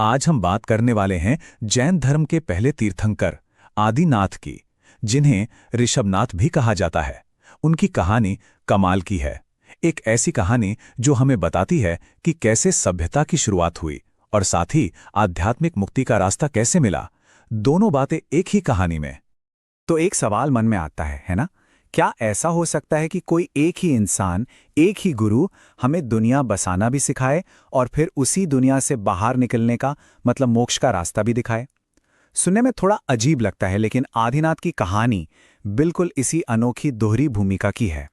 आज हम बात करने वाले हैं जैन धर्म के पहले तीर्थंकर आदिनाथ की, जिन्हें ऋषभनाथ भी कहा जाता है। उनकी कहानी कमाल की है। एक ऐसी कहानी जो हमें बताती है कि कैसे सभ्यता की शुरुआत हुई और साथ ही आध्यात्मिक मुक्ति का रास्ता कैसे मिला। दोनों बातें एक ही कहानी में। तो एक सवाल मन में आता है ना? क्या ऐसा हो सकता है कि कोई एक ही इंसान, एक ही गुरु हमें दुनिया बसाना भी सिखाए और फिर उसी दुनिया से बाहर निकलने का मतलब मोक्ष का रास्ता भी दिखाए? सुनने में थोड़ा अजीब लगता है, लेकिन आदिनाथ की कहानी बिल्कुल इसी अनोखी दोहरी भूमिका की है।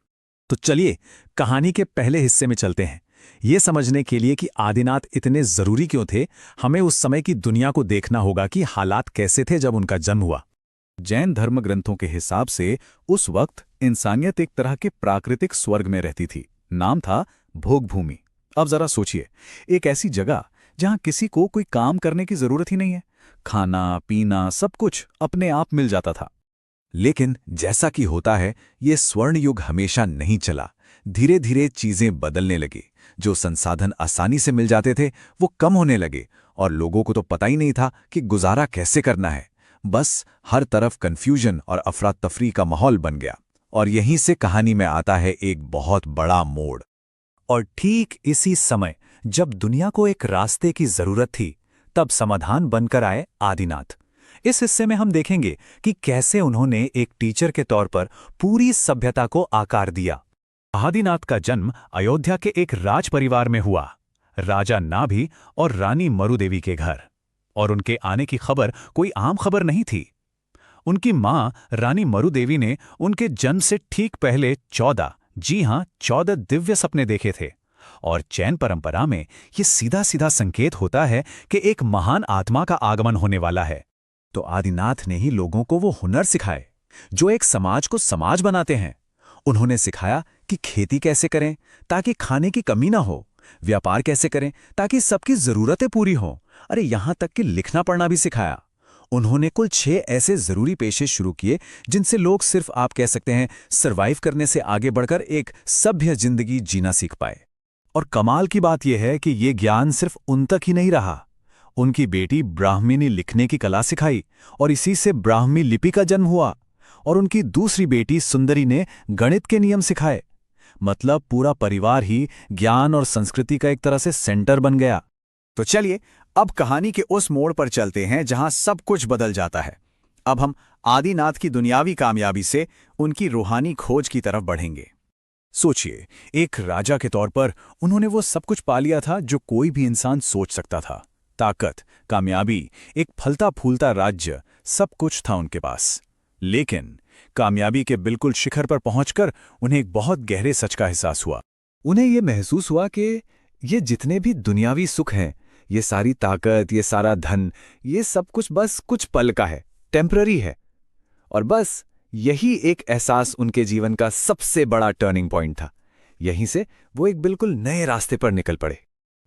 तो चलिए कहानी के पहले हिस्से में चलते हैं, ये समझने के लिए कि आदिनाथ इतने जरूरी क्यों थे। हमें उस समय की दुनिया को देखना होगा कि हालात कैसे थे जब उनका जन्म हुआ। जैन धर्म ग्रंथों के हिसाब से उस वक्त इंसानियत एक तरह के प्राकृतिक स्वर्ग में रहती थी। नाम था भोग भूमि। अब जरा सोचिए, एक ऐसी जगह जहां किसी को कोई काम करने की जरूरत ही नहीं है, खाना पीना सब कुछ अपने आप मिल जाता था। लेकिन जैसा कि होता है, ये स्वर्ण युग हमेशा नहीं चला। धीरे धीरे चीजें बदलने लगी। जो संसाधन आसानी से मिल जाते थे वो कम होने लगे और लोगों को तो पता ही नहीं था कि गुजारा कैसे करना है। बस हर तरफ कंफ्यूजन और अफरा तफरी का माहौल बन गया। और यहीं से कहानी में आता है एक बहुत बड़ा मोड़। और ठीक इसी समय जब दुनिया को एक रास्ते की जरूरत थी, तब समाधान बनकर आए आदिनाथ। इस हिस्से में हम देखेंगे कि कैसे उन्होंने एक टीचर के तौर पर पूरी सभ्यता को आकार दिया। आदिनाथ का जन्म अयोध्या के एक राज परिवार में हुआ, राजा नाभि और रानी मरुदेवी के घर। और उनके आने की खबर कोई आम खबर नहीं थी। उनकी मां रानी मरुदेवी ने उनके जन्म से ठीक पहले 14 दिव्य सपने देखे थे। और जैन परंपरा में यह सीधा सीधा संकेत होता है कि एक महान आत्मा का आगमन होने वाला है। तो आदिनाथ ने ही लोगों को वो हुनर सिखाए जो एक समाज को समाज बनाते हैं। उन्होंने सिखाया कि खेती कैसे करें ताकि खाने की कमी ना हो, व्यापार कैसे करें ताकि सबकी जरूरतें पूरी हों, अरे यहां तक कि लिखना पढ़ना भी सिखाया। उन्होंने कुल 6 ऐसे जरूरी पेशे शुरू किए जिनसे लोग सिर्फ आप कह सकते हैं सरवाइव करने से आगे बढ़कर एक सभ्य जिंदगी जीना सीख पाए। और कमाल की बात यह है कि ये ज्ञान सिर्फ उन तक ही नहीं रहा। उनकी बेटी ब्राह्मी ने लिखने की कला सिखाई और इसी से ब्राह्मी लिपि का जन्म हुआ। और उनकी दूसरी बेटी सुंदरी ने गणित के नियम सिखाए। मतलब पूरा परिवार ही ज्ञान और संस्कृति का एक तरह से सेंटर बन गया। तो चलिए अब कहानी के उस मोड़ पर चलते हैं जहां सब कुछ बदल जाता है। अब हम आदिनाथ की दुनियावी कामयाबी से उनकी रूहानी खोज की तरफ बढ़ेंगे। सोचिए, एक राजा के तौर पर उन्होंने वो सब कुछ पा लिया था जो कोई भी इंसान सोच सकता था। ताकत, कामयाबी, एक फलता फूलता राज्य, सब कुछ था उनके पास। लेकिन कामयाबी के बिल्कुल शिखर पर पहुंचकर उन्हें एक बहुत गहरे सच का एहसास हुआ। उन्हें यह महसूस हुआ कि ये जितने भी दुनियावी सुख हैं, ये सारी ताकत, ये सारा धन, ये सब कुछ बस कुछ पल का है, टेम्पररी है। और बस यही एक एहसास उनके जीवन का सबसे बड़ा टर्निंग पॉइंट था। यहीं से वो एक बिल्कुल नए रास्ते पर निकल पड़े।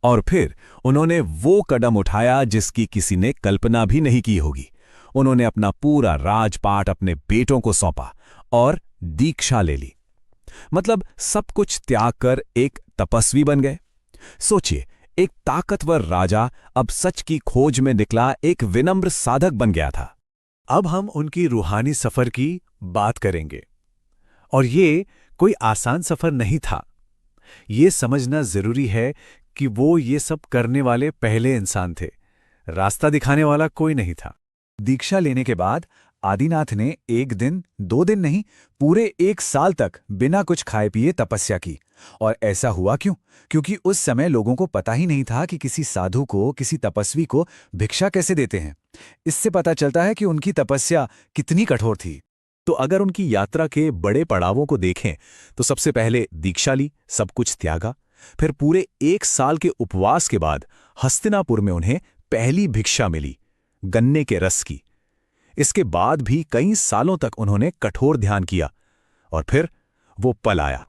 और फिर उन्होंने वो कदम उठाया जिसकी किसी ने कल्पना भी नहीं की होगी। उन्होंने अपना पूरा राजपाट अपने बेटों को सौंपा और दीक्षा ले ली। मतलब सब कुछ त्याग कर एक तपस्वी बन गए। सोचिए, एक ताकतवर राजा अब सच की खोज में निकला एक विनम्र साधक बन गया था। अब हम उनकी रूहानी सफर की बात करेंगे। और ये कोई आसान सफर नहीं था। ये समझना जरूरी है कि वो ये सब करने वाले पहले इंसान थे। रास्ता दिखाने वाला कोई नहीं था। दीक्षा लेने के बाद आदिनाथ ने 1 दिन 2 दिन नहीं, पूरे 1 साल तक बिना कुछ खाए पिए तपस्या की। और ऐसा हुआ क्यों? क्योंकि उस समय लोगों को पता ही नहीं था कि किसी साधु को, किसी तपस्वी को भिक्षा कैसे देते हैं। इससे पता चलता है कि उनकी तपस्या कितनी कठोर थी। तो अगर उनकी यात्रा के बड़े पड़ावों को देखें तो सबसे पहले दीक्षा ली, सब कुछ त्यागा। फिर पूरे 1 साल के उपवास के बाद हस्तिनापुर में उन्हें पहली भिक्षा मिली, गन्ने के रस की। इसके बाद भी कई सालों तक उन्होंने कठोर ध्यान किया। और फिर वो पल आया।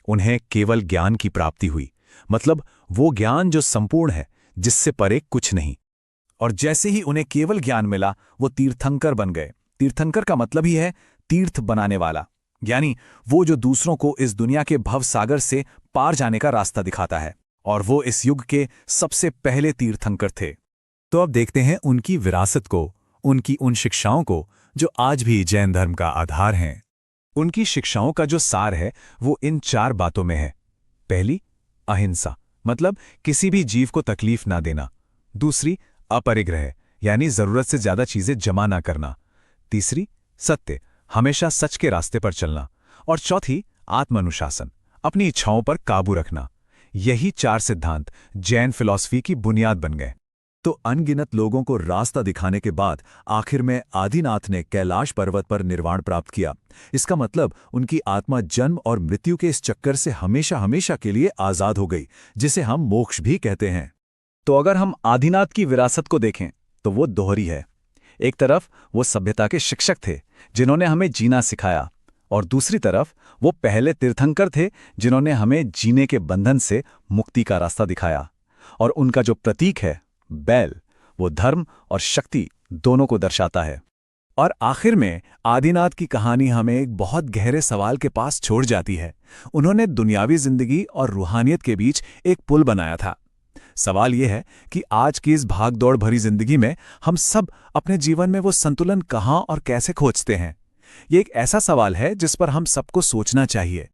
उन्हें केवल ज्ञान की प्राप्ति हुई। मतलब वो ज्ञान जो संपूर्ण है, जिससे परे कुछ नहीं। और जैसे ही उन्हें केवल ज्ञान मिला, वो तीर्थंकर बन गए। तीर्थंकर का मतलब ही है तीर्थ बनाने वाला, यानी वो जो दूसरों को इस दुनिया के भवसागर से पार जाने का रास्ता दिखाता है। और वो इस युग के सबसे पहले तीर्थंकर थे। तो अब देखते हैं उनकी विरासत को, उनकी उन शिक्षाओं को जो आज भी जैन धर्म का आधार हैं। उनकी शिक्षाओं का जो सार है वो इन 4 बातों में है। पहली, अहिंसा, मतलब किसी भी जीव को तकलीफ ना देना। दूसरी, अपरिग्रह, यानी जरूरत से ज्यादा चीजें जमा ना करना। तीसरी, सत्य, हमेशा सच के रास्ते पर चलना। और चौथी, आत्मानुशासन, अपनी इच्छाओं पर काबू रखना। यही 4 सिद्धांत जैन फिलॉसफी की बुनियाद बन गए। तो अनगिनत लोगों को रास्ता दिखाने के बाद आखिर में आदिनाथ ने कैलाश पर्वत पर निर्वाण प्राप्त किया। इसका मतलब उनकी आत्मा जन्म और मृत्यु के इस चक्कर से हमेशा हमेशा के लिए आजाद हो गई, जिसे हम मोक्ष भी कहते हैं। तो अगर हम आदिनाथ की विरासत को देखें तो वो दोहरी है। एक तरफ वो सभ्यता के शिक्षक थे जिन्होंने हमें जीना सिखाया, और दूसरी तरफ वो पहले तीर्थंकर थे जिन्होंने हमें जीने के बंधन से मुक्ति का रास्ता दिखाया। और उनका जो प्रतीक है बैल, वो धर्म और शक्ति दोनों को दर्शाता है। और आखिर में आदिनाथ की कहानी हमें एक बहुत गहरे सवाल के पास छोड़ जाती है। उन्होंने दुनियावी जिंदगी और रूहानियत के बीच एक पुल बनाया था। सवाल यह है कि आज की इस भागदौड़ भरी जिंदगी में हम सब अपने जीवन में वो संतुलन कहाँ और कैसे खोजते हैं। ये एक ऐसा सवाल है जिस पर हम सबको सोचना चाहिए।